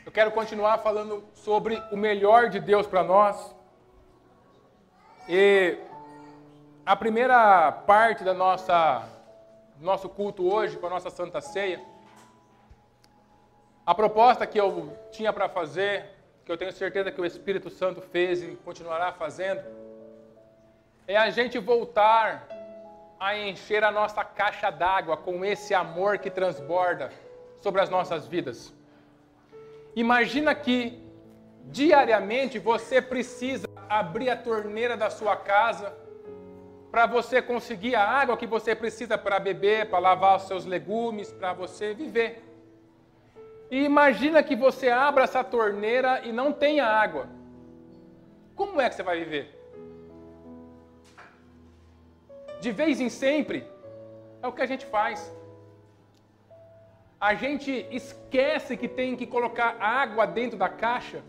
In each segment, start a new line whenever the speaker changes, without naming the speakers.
Eu quero continuar falando sobre o melhor de Deus para nós. E a primeira parte do nosso culto hoje, com a nossa Santa Ceia, a proposta que eu tinha para fazer, que eu tenho certeza que o Espírito Santo fez e continuará fazendo, é a gente voltar a encher a nossa caixa d'água com esse amor que transborda sobre as nossas vidas. Imagina que diariamente você precisa abrir a torneira da sua casa para você conseguir a água que você precisa para beber, para lavar os seus legumes, para você viver. E imagina que você abra essa torneira e não tenha água. Como é que você vai viver? De vez em sempre, é o que a gente faz. A gente esquece que tem que colocar água dentro da caixa.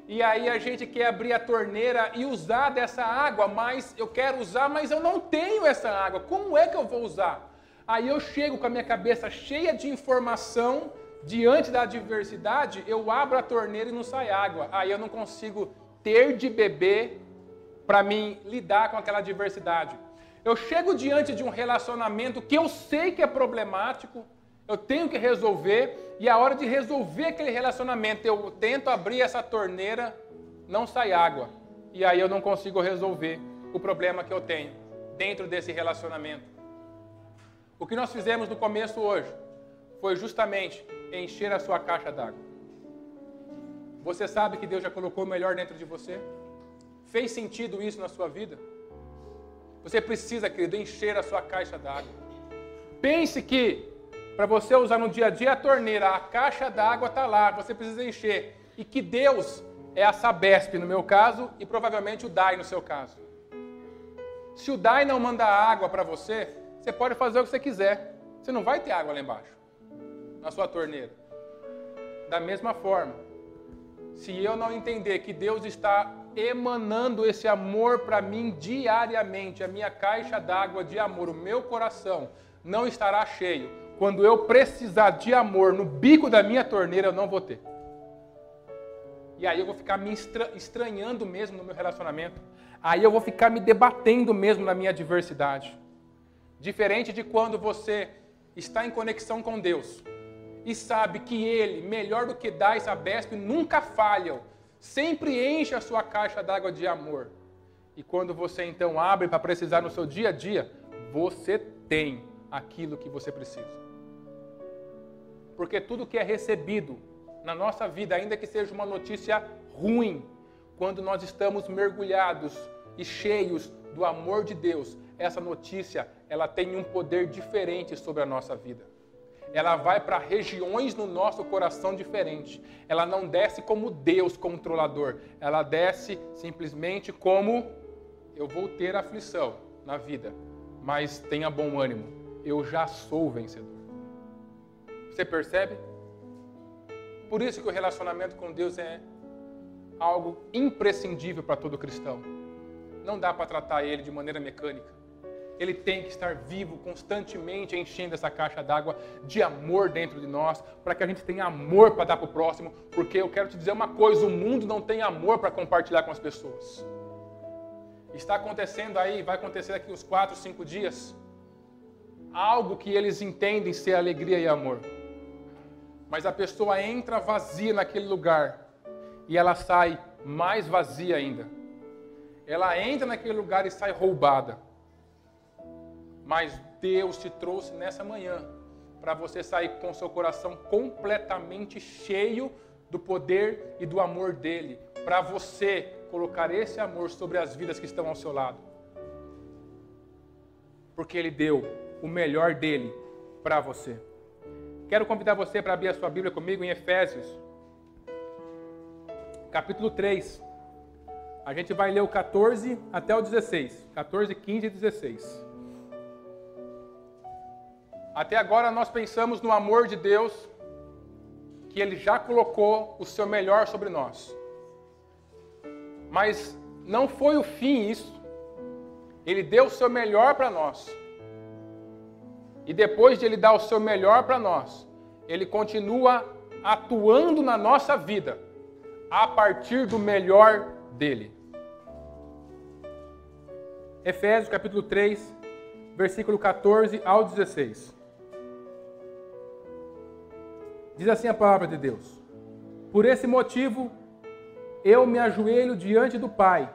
E aí a gente quer abrir a torneira e usar dessa água, mas eu quero usar, mas eu não tenho essa água. Como é que eu vou usar? Aí eu chego com a minha cabeça cheia de informação, diante da adversidade, eu abro a torneira e não sai água. Aí eu não consigo ter de beber para mim lidar com aquela adversidade. Eu chego diante de um relacionamento que eu sei que é problemático, eu tenho que resolver, e a hora de resolver aquele relacionamento, eu tento abrir essa torneira, não sai água. E aí eu não consigo resolver o problema que eu tenho dentro desse relacionamento. O que nós fizemos no começo hoje foi justamente encher a sua caixa d'água. Você sabe que Deus já colocou o melhor dentro de você? Fez sentido isso na sua vida? Você precisa, querido, encher a sua caixa d'água. Pense que para você usar no dia a dia a torneira, a caixa d'água está lá, você precisa encher. E que Deus é a Sabesp no meu caso e provavelmente o DAI no seu caso. Se o DAI não mandar água para você, você pode fazer o que você quiser. Você não vai ter água lá embaixo, na sua torneira. Da mesma forma, se eu não entender que Deus está emanando esse amor para mim diariamente, a minha caixa d'água de amor, o meu coração não estará cheio. Quando eu precisar de amor no bico da minha torneira, eu não vou ter. E aí eu vou ficar me estranhando mesmo no meu relacionamento. Aí eu vou ficar me debatendo mesmo na minha adversidade. Diferente de quando você está em conexão com Deus e sabe que Ele, melhor do que DAI e Sabesp, nunca falham. Sempre enche a sua caixa d'água de amor. E quando você então abre para precisar no seu dia a dia, você tem aquilo que você precisa. Porque tudo que é recebido na nossa vida, ainda que seja uma notícia ruim, quando nós estamos mergulhados e cheios do amor de Deus, essa notícia, ela tem um poder diferente sobre a nossa vida. Ela vai para regiões no nosso coração diferentes. Ela não desce como Deus controlador. Ela desce simplesmente como: eu vou ter aflição na vida, mas tenha bom ânimo. Eu já sou vencedor. Você percebe? Por isso que o relacionamento com Deus é algo imprescindível para todo cristão. Não dá para tratar ele de maneira mecânica. Ele tem que estar vivo, constantemente enchendo essa caixa d'água de amor dentro de nós, para que a gente tenha amor para dar para o próximo, porque eu quero te dizer uma coisa: o mundo não tem amor para compartilhar com as pessoas. Está acontecendo aí, vai acontecer daqui uns 4, 5 dias, algo que eles entendem ser alegria e amor. Mas a pessoa entra vazia naquele lugar e ela sai mais vazia ainda. Ela entra naquele lugar e sai roubada. Mas Deus te trouxe nessa manhã para você sair com seu coração completamente cheio do poder e do amor dele, para você colocar esse amor sobre as vidas que estão ao seu lado. Porque ele deu o melhor dele para você. Quero convidar você para abrir a sua Bíblia comigo em Efésios, capítulo 3. A gente vai ler o 14 até o 16. 14, 15 e 16. Até agora nós pensamos no amor de Deus, que Ele já colocou o seu melhor sobre nós. Mas não foi o fim isso. Ele deu o seu melhor para nós. E depois de Ele dar o seu melhor para nós, Ele continua atuando na nossa vida a partir do melhor dele. Efésios capítulo 3, versículo 14 ao 16. Diz assim a palavra de Deus: Por esse motivo, eu me ajoelho diante do Pai,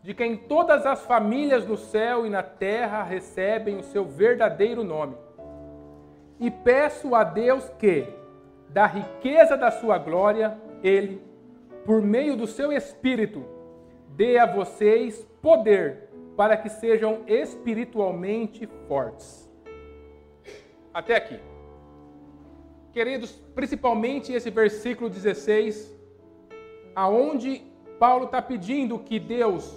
de quem todas as famílias no céu e na terra recebem o seu verdadeiro nome. E peço a Deus que, da riqueza da sua glória, Ele, por meio do seu Espírito, dê a vocês poder para que sejam espiritualmente fortes. Até aqui. Queridos, principalmente esse versículo 16, aonde Paulo está pedindo que Deus,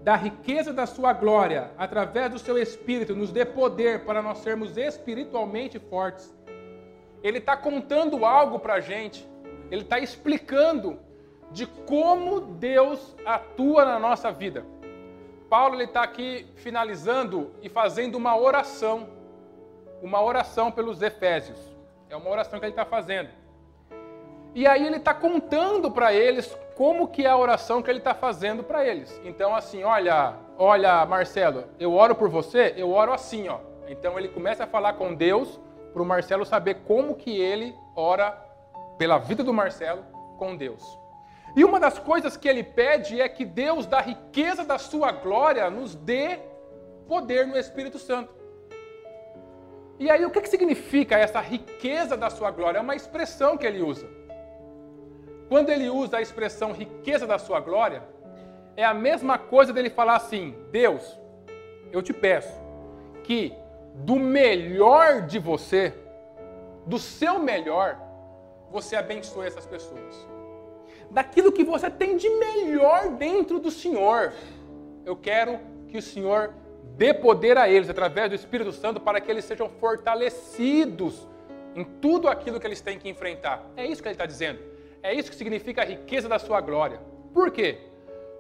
da riqueza da sua glória, através do seu Espírito, nos dê poder para nós sermos espiritualmente fortes. Ele está contando algo para a gente. Ele está explicando de como Deus atua na nossa vida. Paulo está aqui finalizando e fazendo uma oração pelos Efésios. É uma oração que ele está fazendo. E aí ele está contando para eles como que é a oração que ele está fazendo para eles. Então assim, olha Marcelo, eu oro por você, eu oro assim, ó. Então ele começa a falar com Deus para o Marcelo saber como que ele ora pela vida do Marcelo com Deus. E uma das coisas que ele pede é que Deus, da riqueza da sua glória, nos dê poder no Espírito Santo. E aí, o que significa essa riqueza da sua glória? É uma expressão que ele usa. Quando ele usa a expressão riqueza da sua glória, é a mesma coisa dele falar assim: Deus, eu te peço que do melhor de você, do seu melhor, você abençoe essas pessoas. Daquilo que você tem de melhor dentro do Senhor, eu quero que o Senhor dê poder a eles, através do Espírito Santo, para que eles sejam fortalecidos em tudo aquilo que eles têm que enfrentar. É isso que ele está dizendo. É isso que significa a riqueza da sua glória. Por quê?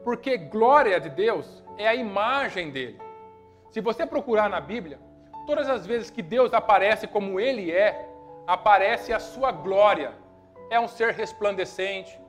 Porque glória de Deus é a imagem dele. Se você procurar na Bíblia, todas as vezes que Deus aparece como ele é, aparece a sua glória. É um ser resplandecente,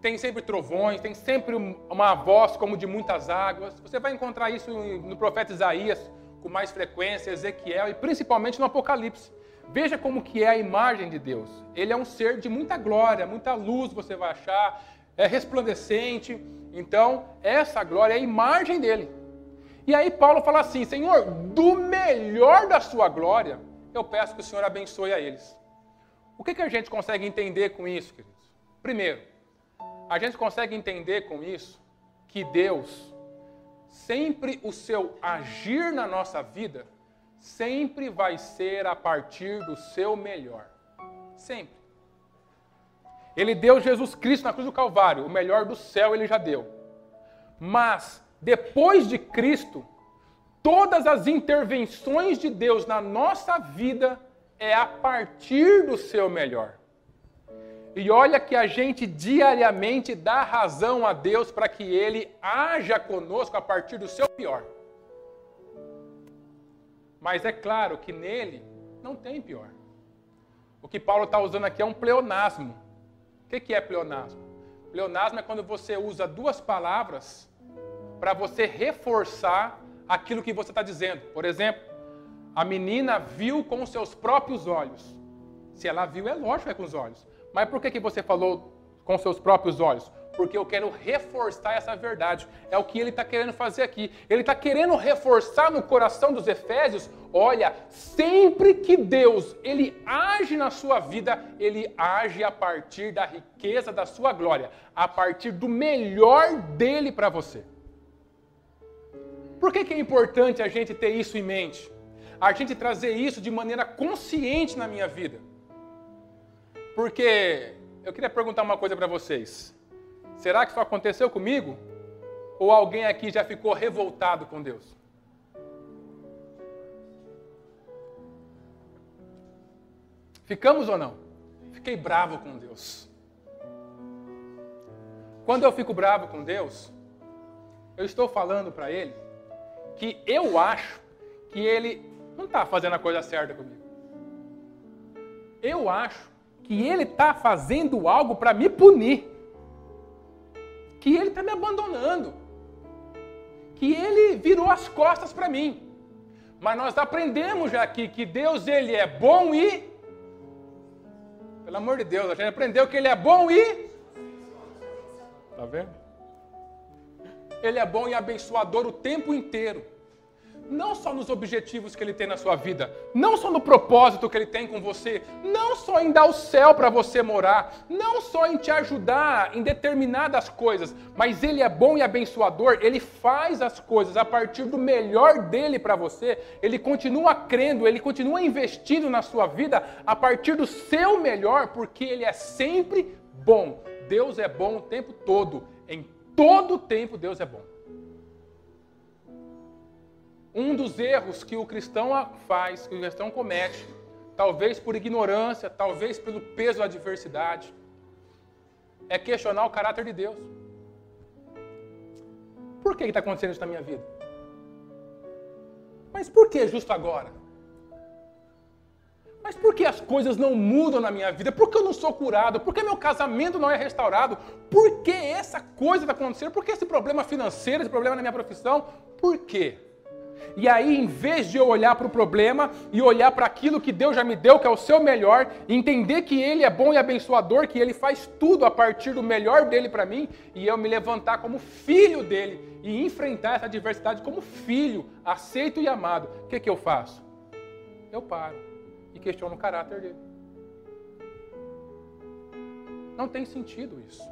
tem sempre trovões, tem sempre uma voz como de muitas águas. Você vai encontrar isso no profeta Isaías com mais frequência, Ezequiel e principalmente no Apocalipse. Veja como que é a imagem de Deus. Ele é um ser de muita glória, muita luz você vai achar, é resplandecente. Então, essa glória é a imagem dele. E aí Paulo fala assim: Senhor, do melhor da sua glória, eu peço que o Senhor abençoe a eles. O que a gente consegue entender com isso, queridos? Primeiro, a gente consegue entender com isso que Deus, sempre o seu agir na nossa vida, sempre vai ser a partir do seu melhor. Sempre. Ele deu Jesus Cristo na cruz do Calvário, o melhor do céu ele já deu. Mas, depois de Cristo, todas as intervenções de Deus na nossa vida é a partir do seu melhor. E olha que a gente diariamente dá razão a Deus para que Ele haja conosco a partir do seu pior. Mas é claro que nele não tem pior. O que Paulo está usando aqui é um pleonasmo. O que é pleonasmo? Pleonasmo é quando você usa duas palavras para você reforçar aquilo que você está dizendo. Por exemplo, a menina viu com os seus próprios olhos. Se ela viu, é lógico que é com os olhos. Mas por que você falou com seus próprios olhos? Porque eu quero reforçar essa verdade. É o que ele está querendo fazer aqui. Ele está querendo reforçar no coração dos Efésios: olha, sempre que Deus ele age na sua vida, ele age a partir da riqueza da sua glória, a partir do melhor dele para você. Por que é importante a gente ter isso em mente? A gente trazer isso de maneira consciente na minha vida. Porque eu queria perguntar uma coisa para vocês. Será que isso aconteceu comigo? Ou alguém aqui já ficou revoltado com Deus? Ficamos ou não? Fiquei bravo com Deus. Quando eu fico bravo com Deus, eu estou falando para Ele que eu acho que Ele não está fazendo a coisa certa comigo. Eu acho que Ele está fazendo algo para me punir, que Ele está me abandonando, que Ele virou as costas para mim. Mas nós aprendemos já aqui que Deus, Ele é bom e... Pelo amor de Deus, a gente aprendeu que Ele é bom e... Tá vendo? Ele é bom e abençoador o tempo inteiro. Não só nos objetivos que Ele tem na sua vida, não só no propósito que Ele tem com você, não só em dar o céu para você morar, não só em te ajudar em determinadas coisas, mas Ele é bom e abençoador, Ele faz as coisas a partir do melhor dEle para você, Ele continua crendo, Ele continua investindo na sua vida a partir do seu melhor, porque Ele é sempre bom. Deus é bom o tempo todo, em todo o tempo Deus é bom. Um dos erros que o cristão faz, que o cristão comete, talvez por ignorância, talvez pelo peso da adversidade, é questionar o caráter de Deus. Por que está acontecendo isso na minha vida? Mas por que justo agora? Mas por que as coisas não mudam na minha vida? Por que eu não sou curado? Por que meu casamento não é restaurado? Por que essa coisa está acontecendo? Por que esse problema financeiro, esse problema na minha profissão? Por quê? E aí, em vez de eu olhar para o problema e olhar para aquilo que Deus já me deu, que é o seu melhor, e entender que Ele é bom e abençoador, que Ele faz tudo a partir do melhor dEle para mim, e eu me levantar como filho dEle e enfrentar essa adversidade como filho, aceito e amado, o que eu faço? Eu paro e questiono o caráter dEle. Não tem sentido isso.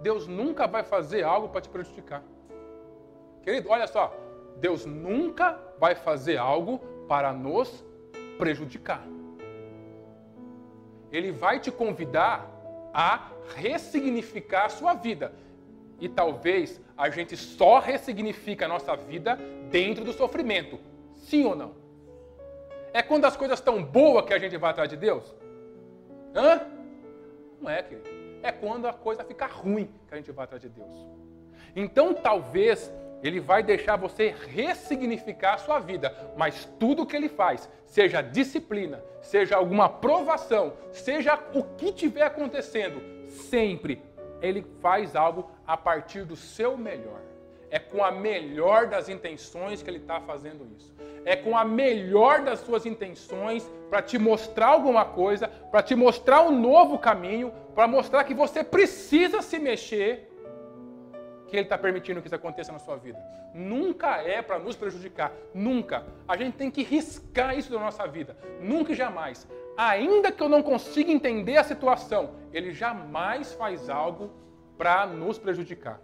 Deus nunca vai fazer algo para te prejudicar. Querido, olha só. Deus nunca vai fazer algo para nos prejudicar. Ele vai te convidar a ressignificar a sua vida. E talvez a gente só ressignifica a nossa vida dentro do sofrimento. Sim ou não? É quando as coisas estão boas que a gente vai atrás de Deus? Hã? Não é, querido. É quando a coisa fica ruim que a gente vai atrás de Deus. Então, talvez... Ele vai deixar você ressignificar a sua vida, mas tudo que Ele faz, seja disciplina, seja alguma provação, seja o que estiver acontecendo, sempre Ele faz algo a partir do seu melhor. É com a melhor das intenções que Ele está fazendo isso. É com a melhor das suas intenções para te mostrar alguma coisa, para te mostrar um novo caminho, para mostrar que você precisa se mexer, que Ele está permitindo que isso aconteça na sua vida. Nunca é para nos prejudicar. Nunca. A gente tem que riscar isso da nossa vida. Nunca e jamais. Ainda que eu não consiga entender a situação, Ele jamais faz algo para nos prejudicar.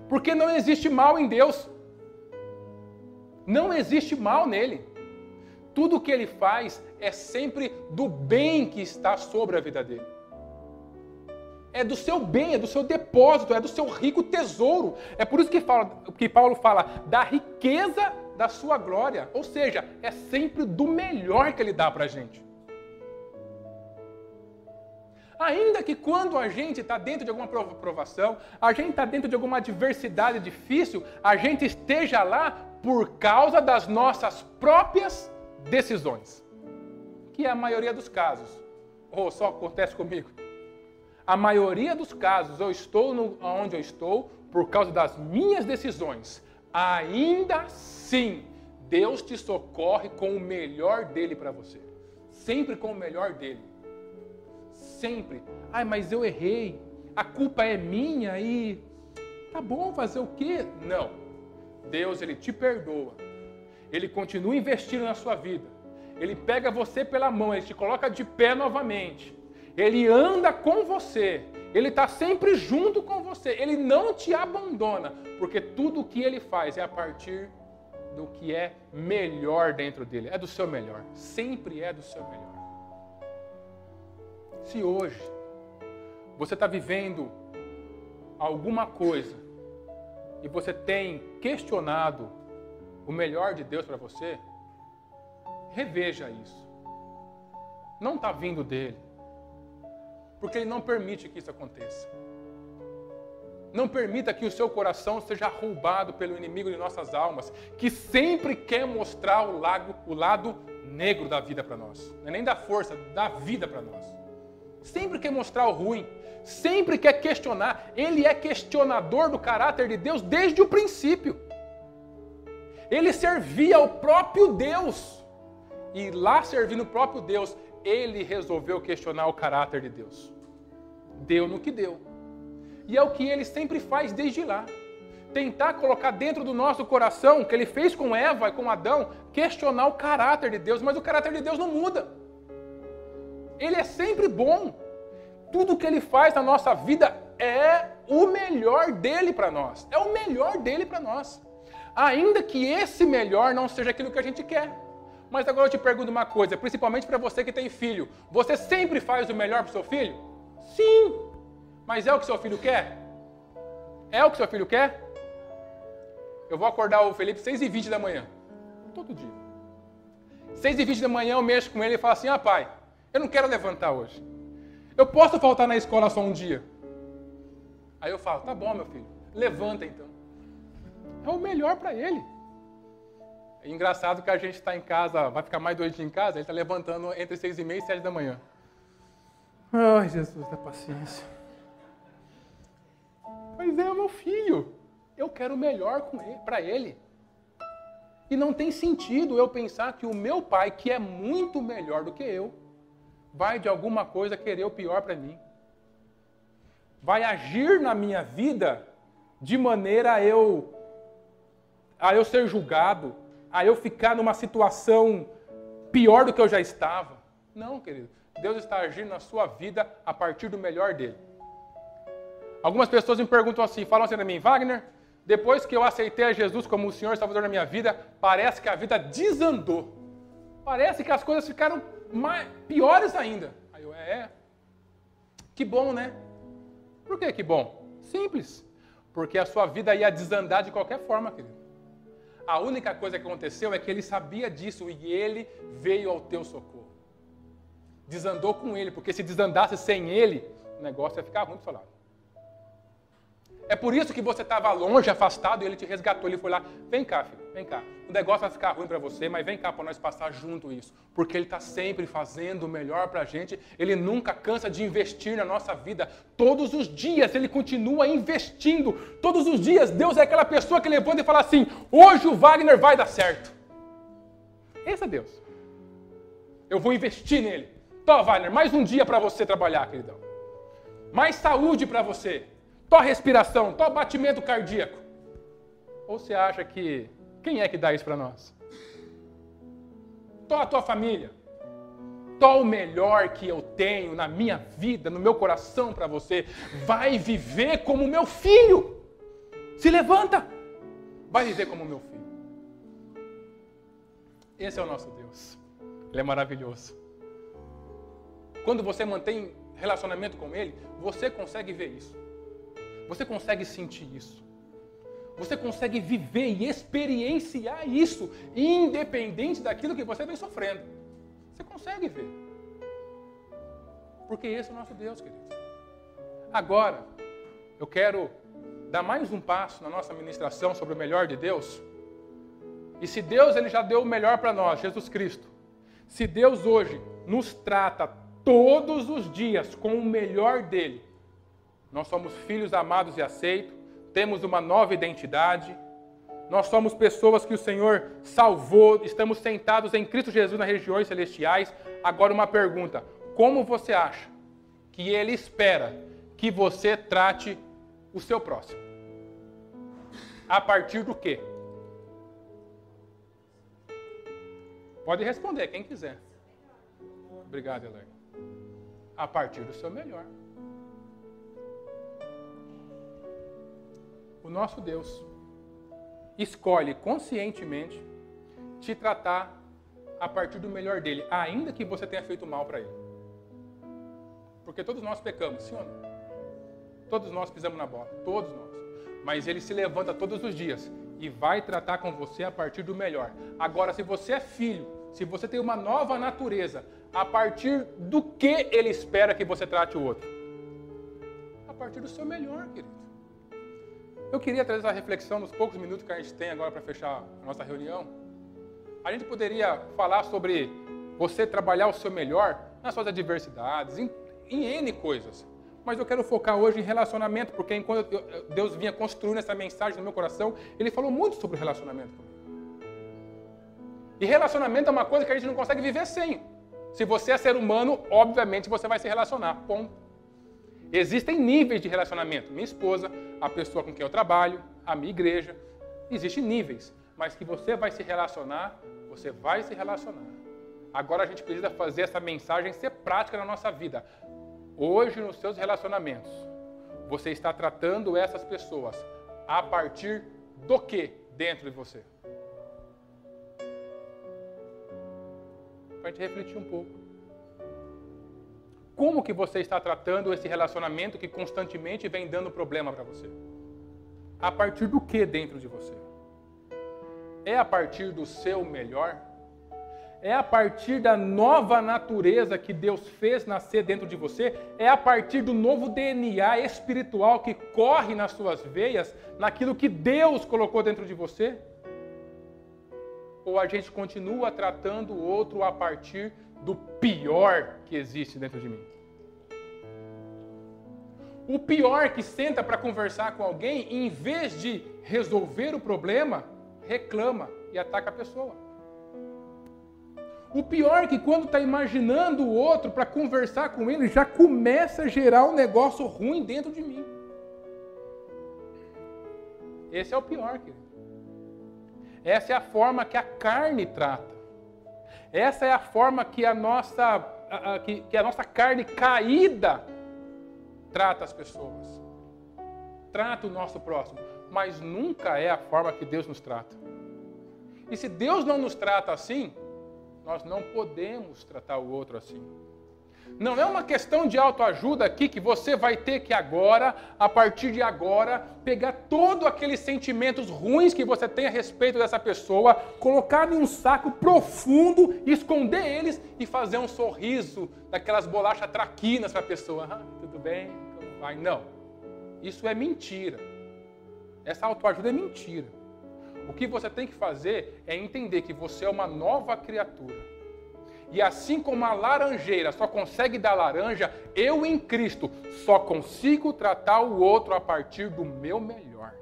Porque não existe mal em Deus. Não existe mal nele. Tudo o que Ele faz é sempre do bem que está sobre a vida dele. É do seu bem, é do seu depósito, é do seu rico tesouro. É por isso que Paulo fala da riqueza da sua glória. Ou seja, é sempre do melhor que Ele dá para a gente. Ainda que quando a gente está dentro de alguma provação, a gente está dentro de alguma adversidade difícil, a gente esteja lá por causa das nossas próprias decisões. Que é a maioria dos casos. Ou só acontece comigo. A maioria dos casos, eu estou onde eu estou por causa das minhas decisões. Ainda assim, Deus te socorre com o melhor dEle para você. Sempre com o melhor dEle. Sempre. Ai, mas eu errei. A culpa é minha e... Tá bom, fazer o quê? Não. Deus, Ele te perdoa. Ele continua investindo na sua vida. Ele pega você pela mão, Ele te coloca de pé novamente. Ele anda com você, Ele está sempre junto com você, Ele não te abandona, porque tudo o que Ele faz é a partir do que é melhor dentro dEle, é do seu melhor, sempre é do seu melhor. Se hoje você está vivendo alguma coisa e você tem questionado o melhor de Deus para você, reveja isso. Não está vindo dEle. Porque Ele não permite que isso aconteça. Não permita que o seu coração seja roubado pelo inimigo de nossas almas, que sempre quer mostrar o lado negro da vida para nós. Não é nem da força, da vida para nós. sempre quer mostrar o ruim, sempre quer questionar. Ele é questionador do caráter de Deus desde o princípio. Ele servia ao próprio Deus. E lá servindo o próprio Deus, ele resolveu questionar o caráter de Deus. Deu no que deu. E é o que ele sempre faz desde lá. Tentar colocar dentro do nosso coração, o que ele fez com Eva e com Adão, questionar o caráter de Deus. Mas o caráter de Deus não muda. Ele é sempre bom. Tudo que ele faz na nossa vida é o melhor dele para nós. É o melhor dele para nós. Ainda que esse melhor não seja aquilo que a gente quer. Mas agora eu te pergunto uma coisa, principalmente para você que tem filho. Você sempre faz o melhor para o seu filho? Sim. Mas é o que seu filho quer? É o que seu filho quer? Eu vou acordar o Felipe 6h20 da manhã. Todo dia. 6h20 da manhã eu mexo com ele e falo assim, pai, eu não quero levantar hoje. Eu posso faltar na escola só um dia? Aí eu falo, tá bom, meu filho, levanta então. É o melhor para ele. É engraçado que a gente está em casa, vai ficar mais 2 dias em casa, ele está levantando entre 6h30 e 7 da manhã. Ai, Jesus da paciência. Mas é o meu filho. Eu quero o melhor para ele. E não tem sentido eu pensar que o meu pai, que é muito melhor do que eu, vai de alguma coisa querer o pior para mim. Vai agir na minha vida de maneira a eu ser julgado, a eu ficar numa situação pior do que eu já estava. Não, querido. Deus está agindo na sua vida a partir do melhor dele. Algumas pessoas me perguntam assim, falam assim para mim, Wagner, depois que eu aceitei a Jesus como o Senhor e Salvador na minha vida, parece que a vida desandou. Parece que as coisas ficaram piores ainda. Aí eu, que bom, né? Por que que bom? Simples. Porque a sua vida ia desandar de qualquer forma, querido. A única coisa que aconteceu é que ele sabia disso e ele veio ao teu socorro. Desandou com ele, porque se desandasse sem ele, o negócio ia ficar ruim pro seu lado. É por isso que você estava longe, afastado, e ele te resgatou. Ele foi lá, vem cá, filho, vem cá. O negócio vai ficar ruim para você, mas vem cá para nós passar junto isso. Porque ele está sempre fazendo o melhor para a gente. Ele nunca cansa de investir na nossa vida. Todos os dias ele continua investindo. Todos os dias Deus é aquela pessoa que levanta e fala assim, hoje o Wagner vai dar certo. Esse é Deus. Eu vou investir nele. Tó, Wagner, mais um dia para você trabalhar, queridão. Mais saúde para você. Tó respiração, tó batimento cardíaco. Ou você acha que... Quem é que dá isso para nós? Tó a tua família. Tó o melhor que eu tenho na minha vida, no meu coração para você. Vai viver como meu filho. Se levanta. Vai viver como meu filho. Esse é o nosso Deus. Ele é maravilhoso. Quando você mantém relacionamento com Ele, você consegue ver isso. Você consegue sentir isso. Você consegue viver e experienciar isso, independente daquilo que você vem sofrendo. Você consegue ver. Porque esse é o nosso Deus, querido. Agora, eu quero dar mais um passo na nossa ministração sobre o melhor de Deus. E se Deus ele já deu o melhor para nós, Jesus Cristo. Se Deus hoje nos trata todos os dias com o melhor dele, nós somos filhos amados e aceitos, temos uma nova identidade, nós somos pessoas que o Senhor salvou, estamos sentados em Cristo Jesus nas regiões celestiais. Agora uma pergunta, como você acha que Ele espera que você trate o seu próximo? A partir do quê? Pode responder, quem quiser. Obrigado, Elaine. A partir do seu melhor. O nosso Deus escolhe conscientemente te tratar a partir do melhor dele, ainda que você tenha feito mal para ele. Porque todos nós pecamos, sim ou não? Todos nós pisamos na bola, todos nós. Mas ele se levanta todos os dias e vai tratar com você a partir do melhor. Agora, se você é filho, se você tem uma nova natureza, a partir do que ele espera que você trate o outro? A partir do seu melhor, querido. Eu queria trazer essa reflexão nos poucos minutos que a gente tem agora para fechar a nossa reunião. A gente poderia falar sobre você trabalhar o seu melhor nas suas adversidades, em N coisas. Mas eu quero focar hoje em relacionamento, porque enquanto Deus vinha construindo essa mensagem no meu coração, Ele falou muito sobre relacionamento comigo. E relacionamento é uma coisa que a gente não consegue viver sem. Se você é ser humano, obviamente você vai se relacionar, ponto. Existem níveis de relacionamento. Minha esposa, a pessoa com quem eu trabalho, a minha igreja. Existem níveis. Mas que você vai se relacionar, você vai se relacionar. Agora a gente precisa fazer essa mensagem ser prática na nossa vida. Hoje, nos seus relacionamentos, você está tratando essas pessoas a partir do que dentro de você? Para a gente refletir um pouco. Como que você está tratando esse relacionamento que constantemente vem dando problema para você? A partir do que dentro de você? É a partir do seu melhor? É a partir da nova natureza que Deus fez nascer dentro de você? É a partir do novo DNA espiritual que corre nas suas veias, naquilo que Deus colocou dentro de você? Ou a gente continua tratando o outro a partir do pior que existe dentro de mim? O pior que senta para conversar com alguém, em vez de resolver o problema, reclama e ataca a pessoa. O pior é que quando está imaginando o outro para conversar com ele, já começa a gerar um negócio ruim dentro de mim. Esse é o pior, querido. Essa é a forma que a carne trata. Essa é a forma que a nossa carne caída trata as pessoas. Trata o nosso próximo. Mas nunca é a forma que Deus nos trata. E se Deus não nos trata assim, nós não podemos tratar o outro assim. Não é uma questão de autoajuda aqui que você vai ter que agora, a partir de agora, pegar todos aqueles sentimentos ruins que você tem a respeito dessa pessoa, colocar em um saco profundo, esconder eles e fazer um sorriso daquelas bolachas traquinas para a pessoa. Ah, tudo bem, como vai? Não. Isso é mentira. Essa autoajuda é mentira. O que você tem que fazer é entender que você é uma nova criatura. E assim como a laranjeira só consegue dar laranja, eu em Cristo só consigo tratar o outro a partir do meu melhor.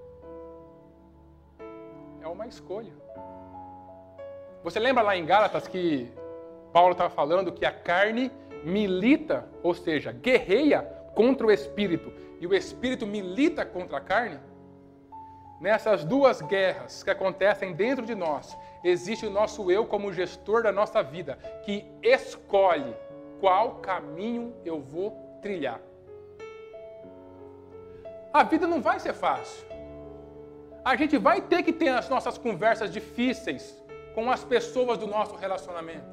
É uma escolha. Você lembra lá em Gálatas que Paulo estava falando que a carne milita, ou seja, guerreia contra o Espírito, e o Espírito milita contra a carne? Nessas duas guerras que acontecem dentro de nós, existe o nosso eu como gestor da nossa vida, que escolhe qual caminho eu vou trilhar. A vida não vai ser fácil. A gente vai ter que ter as nossas conversas difíceis com as pessoas do nosso relacionamento.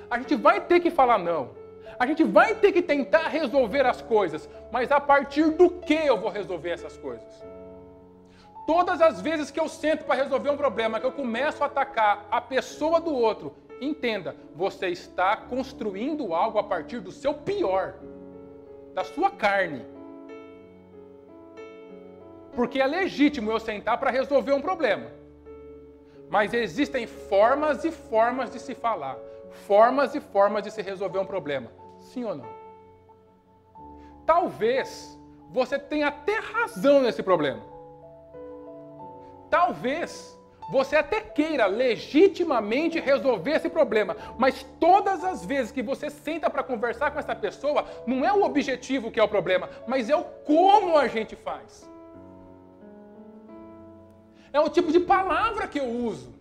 A gente vai ter que falar não. A gente vai ter que tentar resolver as coisas, mas a partir do que eu vou resolver essas coisas? Todas as vezes que eu sento para resolver um problema, que eu começo a atacar a pessoa do outro, entenda, você está construindo algo a partir do seu pior, da sua carne. Porque é legítimo eu sentar para resolver um problema. Mas existem formas e formas de se falar, formas e formas de se resolver um problema. Sim ou não? Talvez você tenha até razão nesse problema. Talvez você até queira legitimamente resolver esse problema, mas todas as vezes que você senta para conversar com essa pessoa, não é o objetivo que é o problema, mas é o como a gente faz. É o tipo de palavra que eu uso.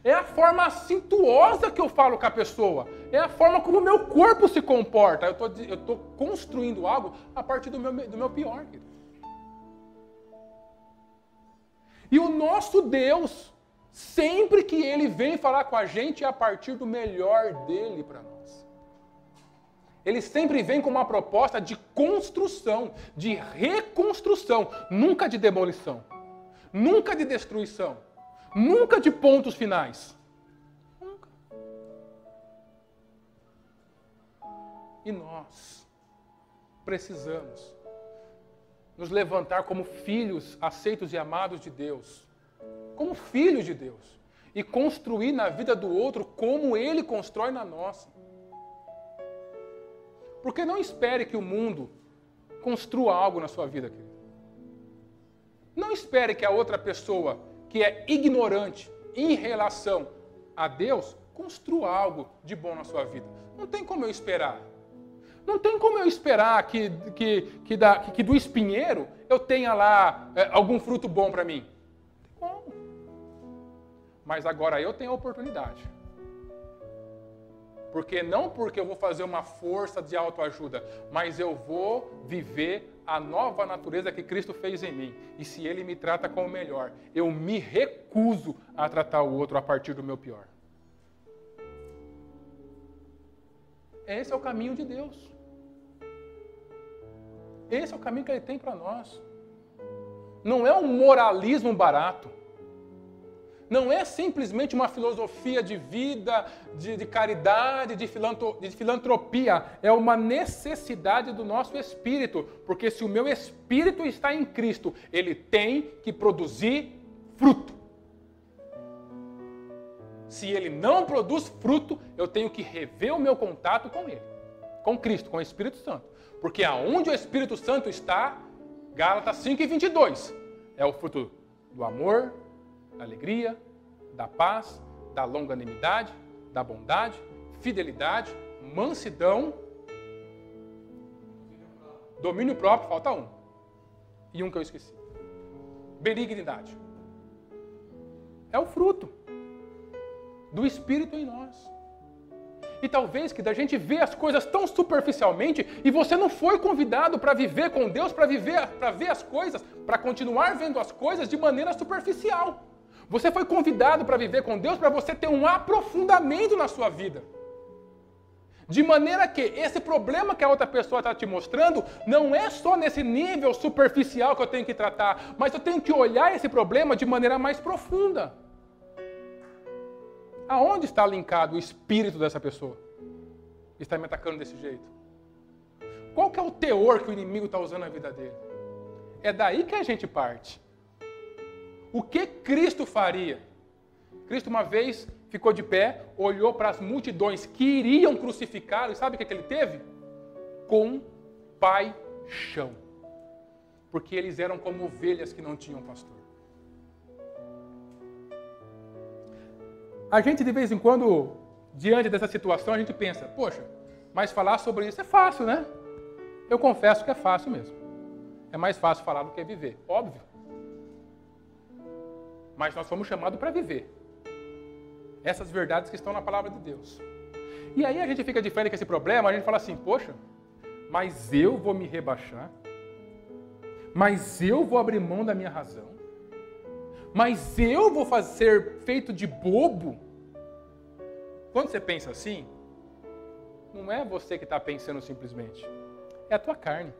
É a forma acintuosa que eu falo com a pessoa. É a forma como o meu corpo se comporta. Eu estou construindo algo a partir do meu pior, querido. E o nosso Deus, sempre que Ele vem falar com a gente, é a partir do melhor dele para nós. Ele sempre vem com uma proposta de construção, de reconstrução, nunca de demolição, nunca de destruição, nunca de pontos finais. Nunca. E nós precisamos nos levantar como filhos aceitos e amados de Deus, como filhos de Deus, e construir na vida do outro como Ele constrói na nossa. Porque não espere que o mundo construa algo na sua vida, querido. Não espere que a outra pessoa que é ignorante em relação a Deus construa algo de bom na sua vida. Não tem como eu esperar. Não tem como eu esperar que do espinheiro eu tenha lá algum fruto bom para mim. Não tem como. Mas agora eu tenho a oportunidade. Não porque eu vou fazer uma força de autoajuda, mas eu vou viver a nova natureza que Cristo fez em mim. E se Ele me trata como melhor, eu me recuso a tratar o outro a partir do meu pior. Esse é o caminho de Deus. Esse é o caminho que Ele tem para nós. Não é um moralismo barato. Não é simplesmente uma filosofia de vida, de caridade, de filantropia. É uma necessidade do nosso espírito. Porque se o meu espírito está em Cristo, ele tem que produzir fruto. Se ele não produz fruto, eu tenho que rever o meu contato com ele. Com Cristo, com o Espírito Santo. Porque aonde o Espírito Santo está, Gálatas 5:22, é o fruto do amor, da alegria, da paz, da longanimidade, da bondade, fidelidade, mansidão, domínio próprio, falta um. E um que eu esqueci. Benignidade. É o fruto do Espírito em nós. E talvez que da gente vê as coisas tão superficialmente e você não foi convidado para viver com Deus, para ver as coisas, para continuar vendo as coisas de maneira superficial. Você foi convidado para viver com Deus para você ter um aprofundamento na sua vida. De maneira que esse problema que a outra pessoa está te mostrando não é só nesse nível superficial que eu tenho que tratar, mas eu tenho que olhar esse problema de maneira mais profunda. Aonde está linkado o espírito dessa pessoa que está me atacando desse jeito? Qual que é o teor que o inimigo está usando na vida dele? É daí que a gente parte. O que Cristo faria? Cristo uma vez ficou de pé, olhou para as multidões que iriam crucificá-lo, e sabe o que ele teve? Compaixão. Porque eles eram como ovelhas que não tinham pastor. A gente, de vez em quando, diante dessa situação, a gente pensa, poxa, mas falar sobre isso é fácil, né? Eu confesso que é fácil mesmo. É mais fácil falar do que viver, óbvio. Mas nós somos chamados para viver essas verdades que estão na palavra de Deus. E aí a gente fica de frente com esse problema, a gente fala assim, poxa, mas eu vou me rebaixar? Mas eu vou abrir mão da minha razão? Mas eu vou ser feito de bobo? Quando você pensa assim, não é você que está pensando simplesmente. É a tua carne.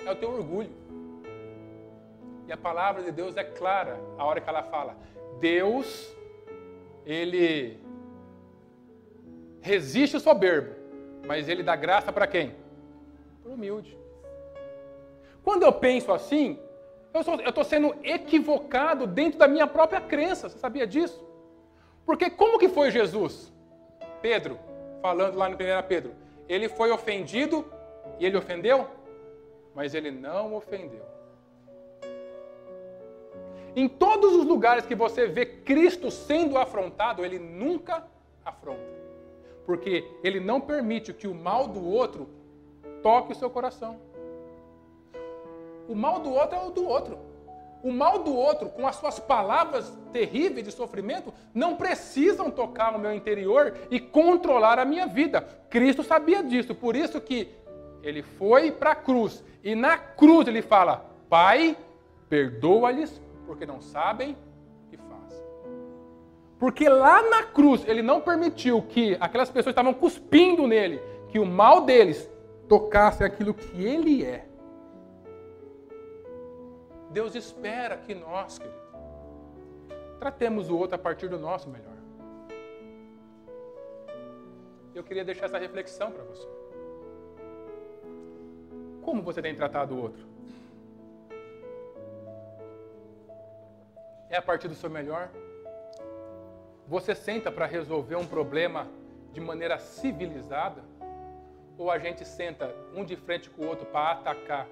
É o teu orgulho. E a palavra de Deus é clara a hora que ela fala. Deus, ele resiste o soberbo, mas ele dá graça para quem? Para o humilde. Quando eu penso assim, eu estou sendo equivocado dentro da minha própria crença. Você sabia disso? Porque como que foi Jesus? Pedro, falando lá no 1 Pedro, ele foi ofendido e ele ofendeu? Mas ele não ofendeu. Em todos os lugares que você vê Cristo sendo afrontado, ele nunca afronta. Porque ele não permite que o mal do outro toque o seu coração. O mal do outro é o do outro. O mal do outro, com as suas palavras terríveis de sofrimento, não precisam tocar no meu interior e controlar a minha vida. Cristo sabia disso, por isso que ele foi para a cruz. E na cruz ele fala, Pai, perdoa-lhes, porque não sabem o que fazem. Porque lá na cruz ele não permitiu que aquelas pessoas que estavam cuspindo nele, que o mal deles tocasse aquilo que ele é. Deus espera que nós, querido, tratemos o outro a partir do nosso melhor. Eu queria deixar essa reflexão para você. Como você tem tratado o outro? É a partir do seu melhor? Você senta para resolver um problema de maneira civilizada? ou a gente senta um de frente com o outro para atacar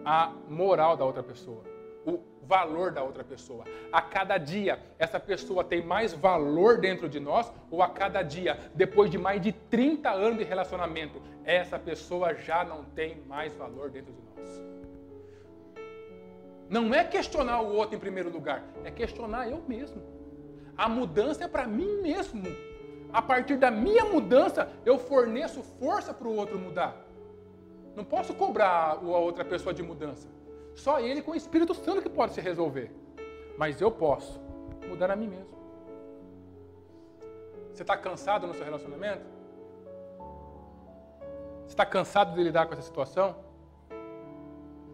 a moral da outra pessoa, o valor da outra pessoa? A cada dia, essa pessoa tem mais valor dentro de nós, ou a cada dia, depois de mais de 30 anos de relacionamento, essa pessoa já não tem mais valor dentro de nós? Não é questionar o outro em primeiro lugar, é questionar eu mesmo. A mudança é para mim mesmo. A partir da minha mudança, eu forneço força para o outro mudar. Não posso cobrar a outra pessoa de mudança. Só ele com o Espírito Santo que pode se resolver. Mas eu posso mudar a mim mesmo. Você está cansado no seu relacionamento? Você está cansado de lidar com essa situação?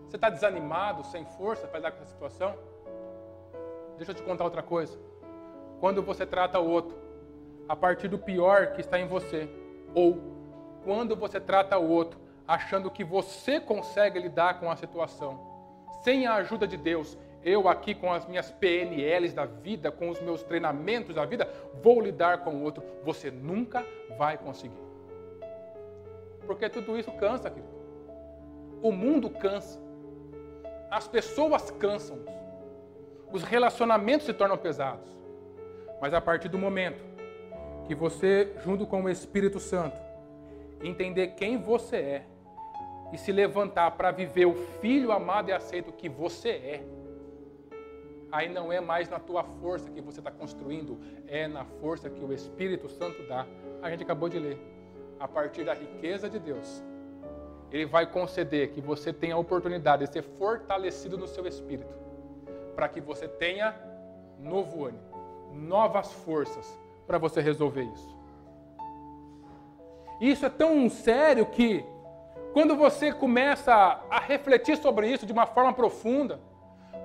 Você está desanimado, sem força para lidar com essa situação? Deixa eu te contar outra coisa. Quando você trata o outro a partir do pior que está em você, ou quando você trata o outro achando que você consegue lidar com a situação, sem a ajuda de Deus, eu aqui com as minhas PNLs da vida, com os meus treinamentos da vida, vou lidar com o outro, você nunca vai conseguir. Porque tudo isso cansa, querido. O mundo cansa. As pessoas cansam. Os relacionamentos se tornam pesados. Mas a partir do momento que você, junto com o Espírito Santo, entender quem você é e se levantar para viver o filho amado e aceito que você é, aí não é mais na tua força que você está construindo, é na força que o Espírito Santo dá. A gente acabou de ler. A partir da riqueza de Deus, Ele vai conceder que você tenha a oportunidade de ser fortalecido no seu espírito, para que você tenha novo ânimo, novas forças para você resolver isso. Isso é tão sério que, quando você começa a refletir sobre isso de uma forma profunda,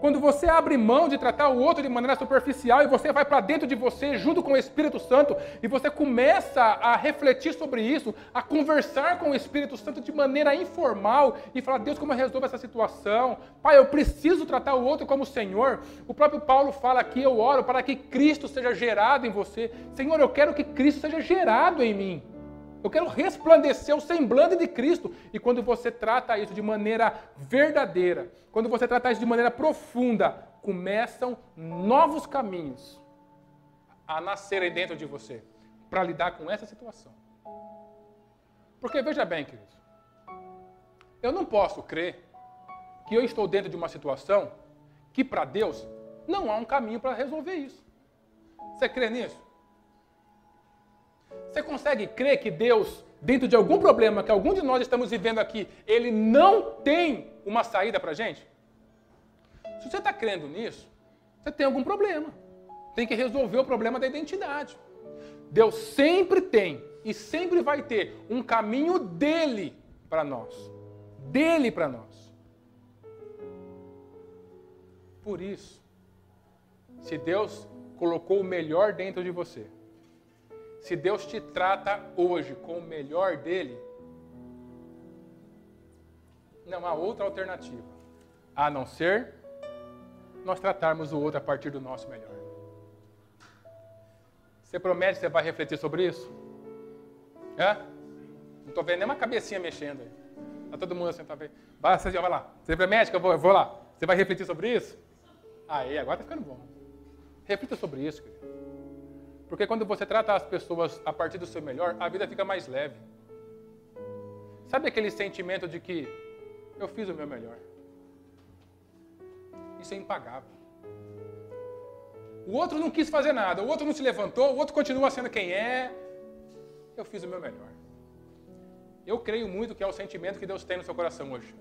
quando você abre mão de tratar o outro de maneira superficial e você vai para dentro de você junto com o Espírito Santo e você começa a refletir sobre isso, a conversar com o Espírito Santo de maneira informal e falar: Deus, como eu resolvo essa situação? Pai, eu preciso tratar o outro como o Senhor. O próprio Paulo fala aqui: eu oro para que Cristo seja gerado em você. Senhor, eu quero que Cristo seja gerado em mim. Eu quero resplandecer o semblante de Cristo. E quando você trata isso de maneira verdadeira, quando você trata isso de maneira profunda, começam novos caminhos a nascerem dentro de você para lidar com essa situação. Porque veja bem, queridos, eu não posso crer que eu estou dentro de uma situação que para Deus não há um caminho para resolver isso. Você crê nisso? Você consegue crer que Deus, dentro de algum problema que algum de nós estamos vivendo aqui, Ele não tem uma saída para a gente? Se você está crendo nisso, você tem algum problema. Tem que resolver o problema da identidade. Deus sempre tem e sempre vai ter um caminho dele para nós. Dele para nós. Por isso, se Deus colocou o melhor dentro de você, se Deus te trata hoje com o melhor dele, não há outra alternativa, a não ser nós tratarmos o outro a partir do nosso melhor. Você promete que você vai refletir sobre isso? É? Não estou vendo nem uma cabecinha mexendo aí. Está todo mundo assim, tá vendo? Vai lá. Você promete que eu vou lá? Você vai refletir sobre isso? Aí, agora está ficando bom. Reflita sobre isso, querido. Porque quando você trata as pessoas a partir do seu melhor, a vida fica mais leve. Sabe aquele sentimento de que eu fiz o meu melhor? Isso é impagável. O outro não quis fazer nada, o outro não se levantou, o outro continua sendo quem é. Eu fiz o meu melhor. Eu creio muito que é o sentimento que Deus tem no seu coração hoje.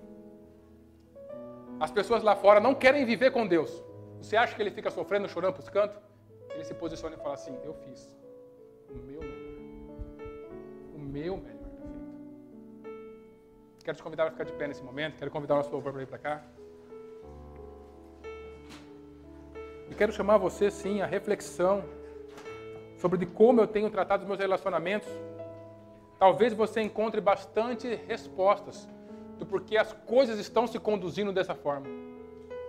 As pessoas lá fora não querem viver com Deus. Você acha que ele fica sofrendo, chorando para os cantos? Ele se posiciona e fala assim: eu fiz o meu melhor. O meu melhor está feito. Quero te convidar para ficar de pé nesse momento. Quero convidar o nosso louvor para vir para cá. E quero chamar você, sim, à reflexão sobre de como eu tenho tratado os meus relacionamentos. Talvez você encontre bastante respostas do porquê as coisas estão se conduzindo dessa forma.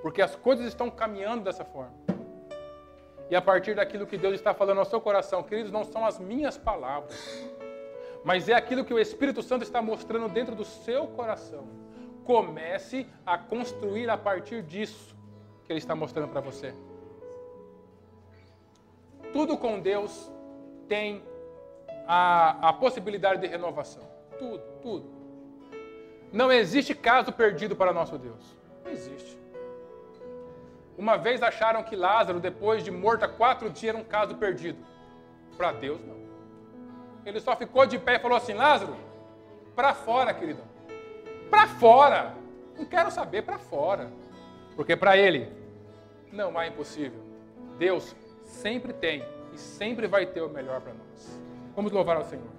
Porque as coisas estão caminhando dessa forma. E a partir daquilo que Deus está falando ao seu coração, queridos, não são as minhas palavras, Mas é aquilo que o Espírito Santo está mostrando dentro do seu coração. Comece a construir a partir disso que Ele está mostrando para você. Tudo com Deus tem a possibilidade de renovação. Tudo, tudo. Não existe caso perdido para nosso Deus. Não existe. Uma vez acharam que Lázaro, depois de morto há 4 dias, era um caso perdido. Para Deus, não. Ele só ficou de pé e falou assim: Lázaro, para fora, queridão. Para fora. Não quero saber, para fora. Porque para Ele não há impossível. Deus sempre tem e sempre vai ter o melhor para nós. Vamos louvar ao Senhor.